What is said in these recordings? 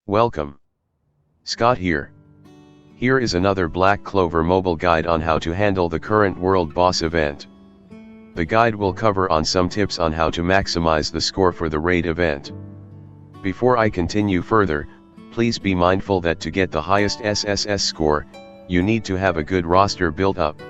Welcome. Scott here. Here is another Black Clover mobile guide on how to handle the current World Boss event. The guide will cover on some tips on how to maximize the score for the raid event. Before I continue further, please be mindful that to get the highest SSS score, you need to have a good roster built up.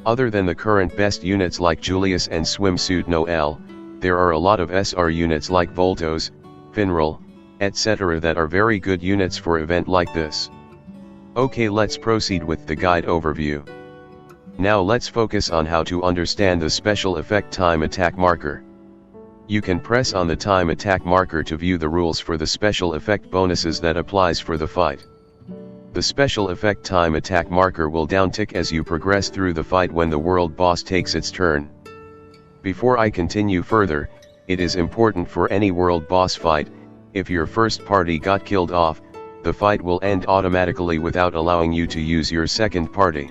Other than the current best units like Julius and Swimsuit Noel, there are a lot of SR units like Voltos, Finral, etc. that are very good units for event like this. Okay, let's proceed with the guide overview. Now let's focus on how to understand the special effect time attack marker. You can press on the time attack marker to view the rules for the special effect bonuses that applies for the fight. The special effect time attack marker will downtick as you progress through the fight when the world boss takes its turn. Before I continue further, it is important for any world boss fight, if your first party got killed off, the fight will end automatically without allowing you to use your second party.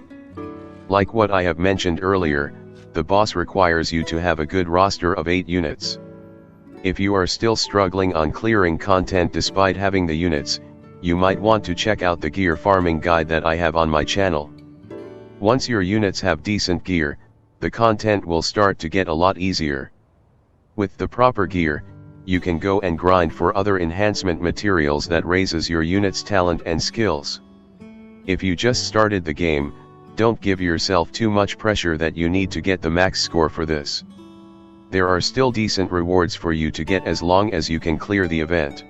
Like what I have mentioned earlier, the boss requires you to have a good roster of 8 units. If you are still struggling on clearing content despite having the units, you might want to check out the gear farming guide that I have on my channel. Once your units have decent gear, the content will start to get a lot easier. With the proper gear, you can go and grind for other enhancement materials that raises your unit's talent and skills. If you just started the game, don't give yourself too much pressure that you need to get the max score for this. There are still decent rewards for you to get as long as you can clear the event.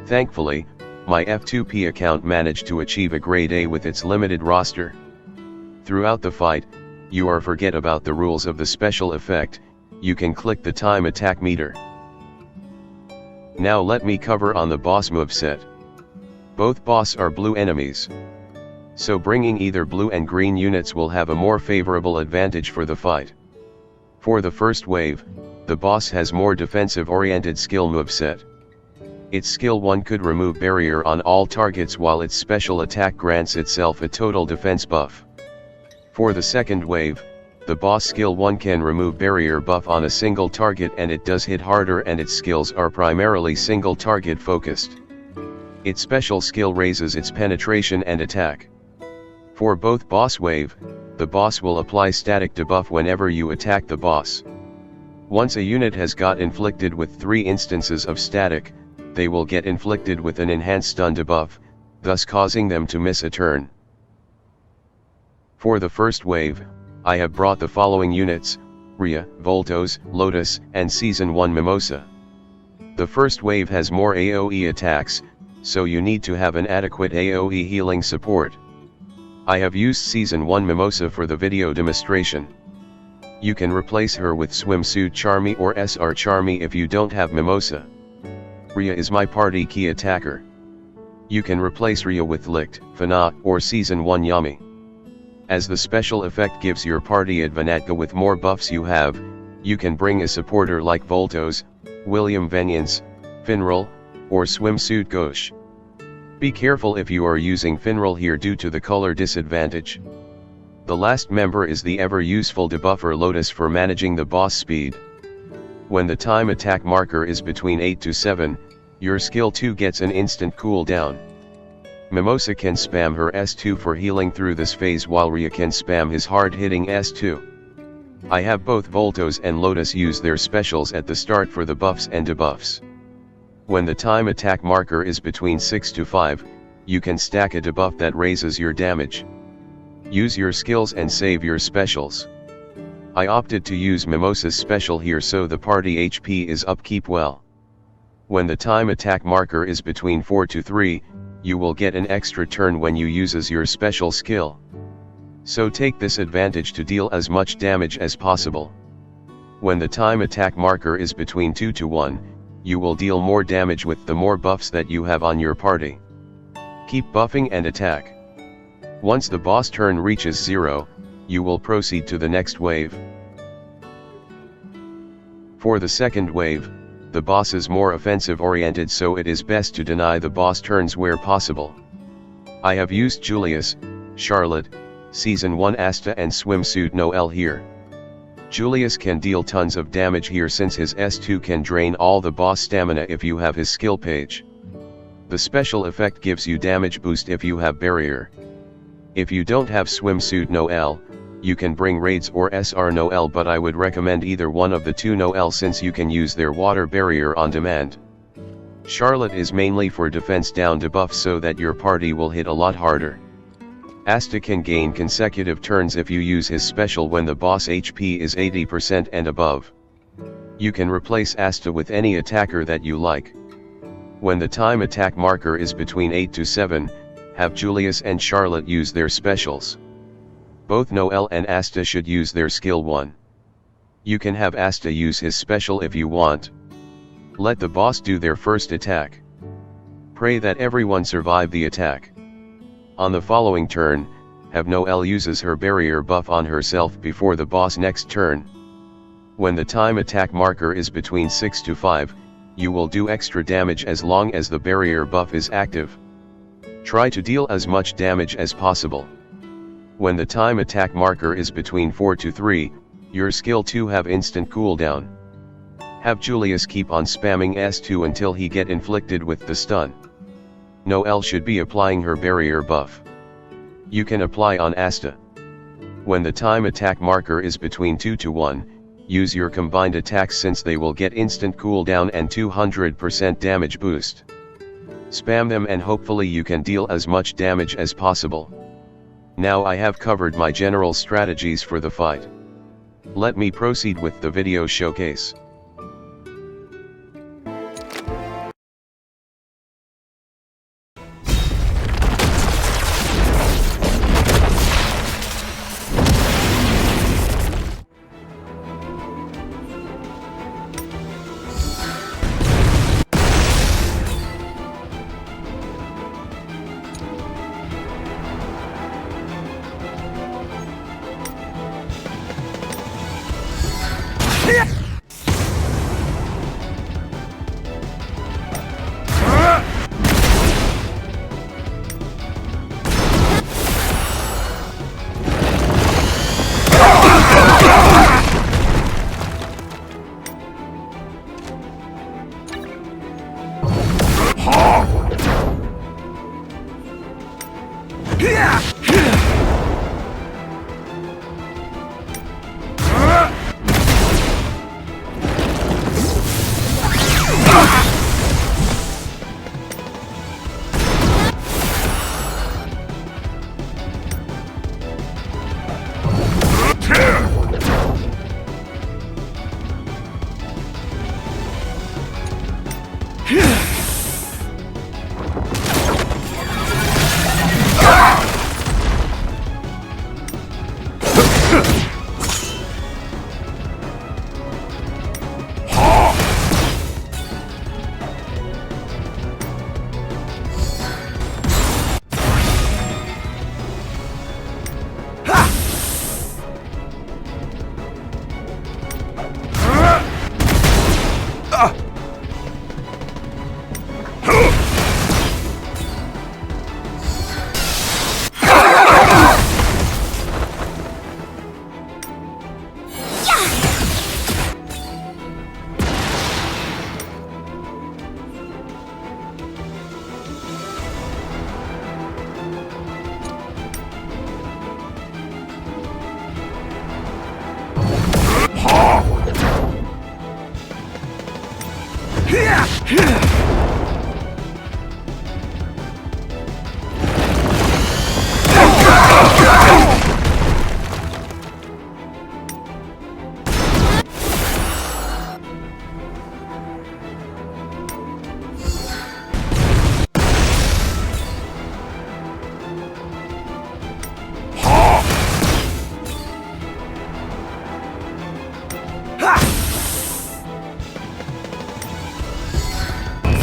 Thankfully, my F2P account managed to achieve a grade A with its limited roster. Throughout the fight, you are forget about the rules of the special effect, you can click the time attack meter. Now let me cover on the boss moveset. Both boss are blue enemies. So bringing either blue and green units will have a more favorable advantage for the fight. For the first wave, the boss has more defensive-oriented skill moveset. Its skill 1 could remove barrier on all targets while its special attack grants itself a total defense buff. For the second wave, the boss skill 1 can remove barrier buff on a single target and it does hit harder, and its skills are primarily single target focused. Its special skill raises its penetration and attack. For both boss wave, the boss will apply static debuff whenever you attack the boss. Once a unit has got inflicted with 3 instances of static, they will get inflicted with an enhanced stun debuff, thus causing them to miss a turn. For the first wave, I have brought the following units: Rhea, Voltos, Lotus, and Season 1 Mimosa. The first wave has more AoE attacks, so you need to have an adequate AoE healing support. I have used Season 1 Mimosa for the video demonstration. You can replace her with Swimsuit Charmy or SR Charmy if you don't have Mimosa. Rhea is my party key attacker. You can replace Rhea with Licht, Fana, or Season 1 Yami. As the special effect gives your party Advanatka with more buffs you have, you can bring a supporter like Voltos, William Veniance, Finral, or Swimsuit Ghosh. Be careful if you are using Finral here due to the color disadvantage. The last member is the ever-useful debuffer Lotus for managing the boss speed. When the time attack marker is between 8 to 7, your skill 2 gets an instant cooldown. Mimosa can spam her S2 for healing through this phase while Rhea can spam his hard-hitting S2. I have both Voltos and Lotus use their specials at the start for the buffs and debuffs. When the time attack marker is between 6 to 5, you can stack a debuff that raises your damage. Use your skills and save your specials. I opted to use Mimosa's special here so the party HP is upkeep well. When the time attack marker is between 4 to 3, you will get an extra turn when you uses your special skill. So take this advantage to deal as much damage as possible. When the time attack marker is between 2 to 1, you will deal more damage with the more buffs that you have on your party. Keep buffing and attack. Once the boss turn reaches 0, you will proceed to the next wave. For the second wave, the boss is more offensive oriented, so it is best to deny the boss turns where possible. I have used Julius, Charlotte, Season 1 Asta and Swimsuit Noel here. Julius can deal tons of damage here since his S2 can drain all the boss stamina if you have his skill page. The special effect gives you damage boost if you have barrier. If you don't have swimsuit Noelle, you can bring raids or SR Noelle, but I would recommend either one of the two Noelle since you can use their water barrier on demand. Charlotte is mainly for defense down debuff so that your party will hit a lot harder. Asta can gain consecutive turns if you use his special when the boss HP is 80% and above. You can replace Asta with any attacker that you like. When the time attack marker is between 8 to 7, have Julius and Charlotte use their specials. Both Noelle and Asta should use their skill 1. You can have Asta use his special if you want. Let the boss do their first attack. Pray that everyone survive the attack. On the following turn, have Noelle uses her barrier buff on herself before the boss next turn. When the time attack marker is between 6 to 5, you will do extra damage as long as the barrier buff is active. Try to deal as much damage as possible. When the time attack marker is between 4 to 3, your skill 2 have instant cooldown. Have Julius keep on spamming S2 until he get inflicted with the stun. Noelle should be applying her barrier buff. You can apply on Asta. When the time attack marker is between 2 to 1, use your combined attacks since they will get instant cooldown and 200% damage boost. Spam them and hopefully you can deal as much damage as possible. Now I have covered my general strategies for the fight. Let me proceed with the video showcase.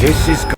This is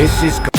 This is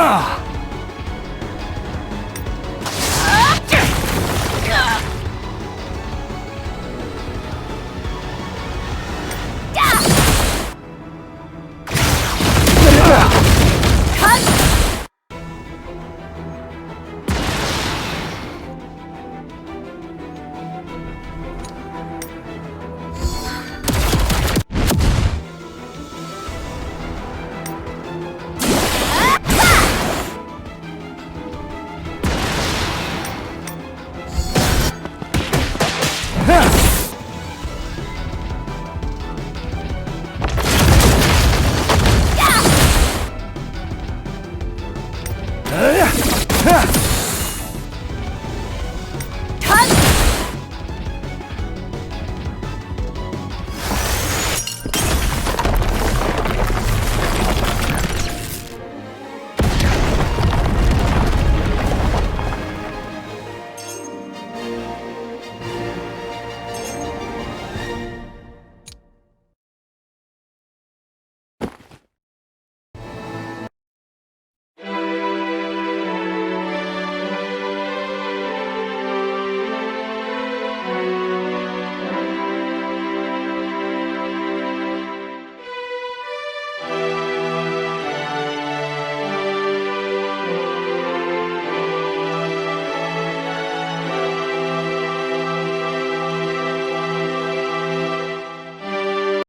Ah!